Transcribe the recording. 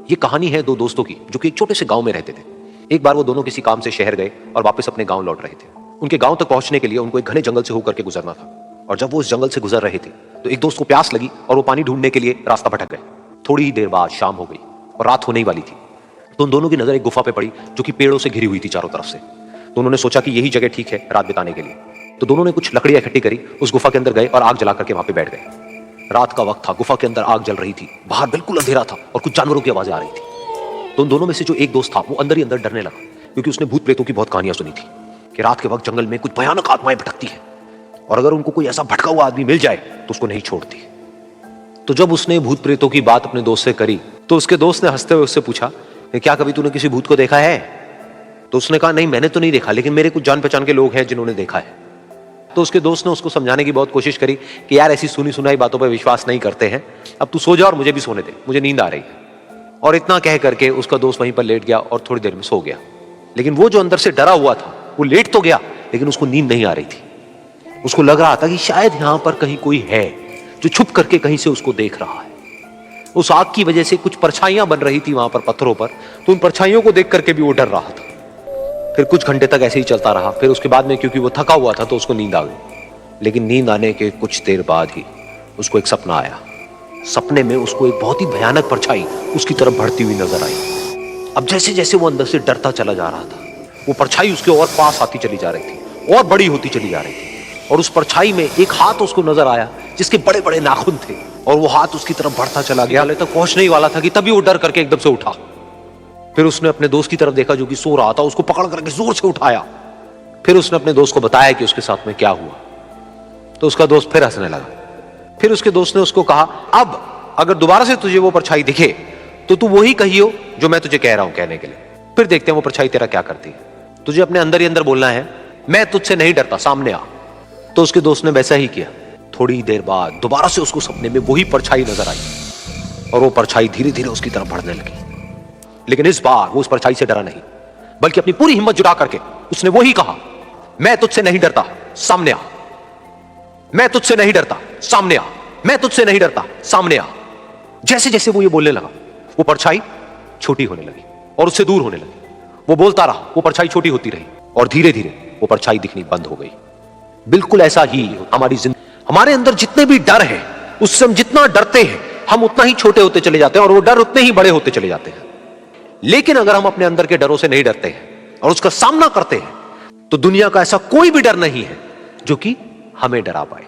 ये कहानी है दो दोस्तों की जो कि एक छोटे से गांव में रहते थे। एक बार वो दोनों किसी काम से शहर गए और वापस अपने गांव लौट रहे थे। उनके गांव तक पहुंचने के लिए उनको एक घने जंगल से होकर के गुजरना था और जब वो उस जंगल से गुजर रहे थे तो एक दोस्त को प्यास लगी और वो पानी ढूंढने के लिए रास्ता भटक गए। थोड़ी ही देर बाद शाम हो गई और रात होने ही वाली थी। तो उन दोनों की नजर एक गुफा पे पड़ी जो कि पेड़ों से घिरी हुई थी चारों तरफ से। तो उन्होंने सोचा कि यही जगह ठीक है रात बिताने के लिए। तो दोनों ने कुछ लकड़ियां इकट्ठी करी, उस गुफा के अंदर गए और आग जला करके वहां पे बैठ गए। रात का वक्त था, गुफा के अंदर आग जल रही थी, बाहर बिल्कुल अंधेरा था और कुछ जानवरों की आवाजें आ रही थी। तो उन दोनों में से जो एक दोस्त था वो अंदर ही अंदर डरने लगा, क्योंकि उसने भूत प्रेतों की बहुत कहानियां सुनी थी कि रात के वक्त जंगल में कुछ भयानक आत्माएं भटकती है और अगर उनको कोई ऐसा भटका हुआ आदमी मिल जाए तो उसको नहीं छोड़ती। तो जब उसने भूत प्रेतों की बात अपने दोस्त से करी तो उसके दोस्त ने हंसते हुए उससे पूछा, क्या कभी तूने किसी भूत को देखा है? तो उसने कहा, नहीं मैंने तो नहीं देखा, लेकिन मेरे कुछ जान पहचान के लोग हैं जिन्होंने देखा है। तो उसके दोस्त ने उसको समझाने की बहुत कोशिश करी कि यार ऐसी सुनी सुनाई बातों पर विश्वास नहीं करते हैं, अब तू सो जा और मुझे भी सोने दे, मुझे नींद आ रही है। और इतना कह करके उसका दोस्त वहीं पर लेट गया और थोड़ी देर में सो गया। लेकिन वो जो अंदर से डरा हुआ था वो लेट तो गया लेकिन उसको नींद नहीं आ रही थी। उसको लग रहा था कि शायद यहां पर कहीं कोई है जो छुप करके कहीं से उसको देख रहा है। उस आग की वजह से कुछ परछाइयां बन रही थी वहां पर पत्थरों पर, तो उन परछाइयों को देख करके भी वो डर रहा था। फिर कुछ घंटे तक ऐसे ही चलता रहा। फिर उसके बाद में क्योंकि वो थका हुआ था तो उसको नींद आ गई। लेकिन नींद आने के कुछ देर बाद ही उसको एक सपना आया। सपने में उसको एक बहुत ही भयानक परछाई उसकी तरफ बढ़ती हुई नजर आई। अब जैसे जैसे वो अंदर से डरता चला जा रहा था, वो परछाई उसके और पास आती चली जा रही थी और बड़ी होती चली जा रही थी। और उस परछाई में एक हाथ उसको नजर आया जिसके बड़े बड़े नाखून थे और वो हाथ उसकी तरफ बढ़ता चला गया। हाले तक पहुंचने ही वाला था कि तभी वो डर करके एकदम से उठा। फिर उसने अपने दोस्त की तरफ देखा जो कि सो रहा था, उसको पकड़ करके जोर से उठाया। फिर उसने अपने दोस्त को बताया कि उसके साथ में क्या हुआ। तो उसका दोस्त फिर हंसने लगा। फिर उसके दोस्त ने उसको कहा, अब अगर दोबारा से तुझे वो परछाई दिखे तो तू वही कहियो जो मैं तुझे कह रहा हूं कहने के लिए। फिर देखते हैं वो परछाई तेरा क्या करती है। तुझे अपने अंदर ही अंदर बोलना है, मैं तुझसे नहीं डरता, सामने आ। तो उसके दोस्त ने वैसा ही किया। थोड़ी देर बाद दोबारा से उसको सपने में वही परछाई नजर आई और वो परछाई धीरे धीरे उसकी तरफ बढ़ने लगी। लेकिन इस बार वो उस परछाई से डरा नहीं, बल्कि अपनी पूरी हिम्मत जुटा करके उसने वही कहा, मैं तुझसे नहीं डरता, सामने आ। मैं तुझसे नहीं डरता, सामने आ। मैं तुझसे नहीं डरता, सामने आ। जैसे जैसे वो ये बोलने लगा वो परछाई छोटी होने लगी और उससे दूर होने लगी। वो बोलता रहा, वो परछाई छोटी होती रही और धीरे धीरे वो परछाई दिखनी बंद हो गई। बिल्कुल ऐसा ही हमारी जिंदगी, हमारे अंदर जितने भी डर है उससे हम जितना डरते हैं हम उतना ही छोटे होते चले जाते हैं और वो डर उतने ही बड़े होते चले जाते हैं। लेकिन अगर हम अपने अंदर के डरों से नहीं डरते हैं और उसका सामना करते हैं तो दुनिया का ऐसा कोई भी डर नहीं है जो कि हमें डरा पाए।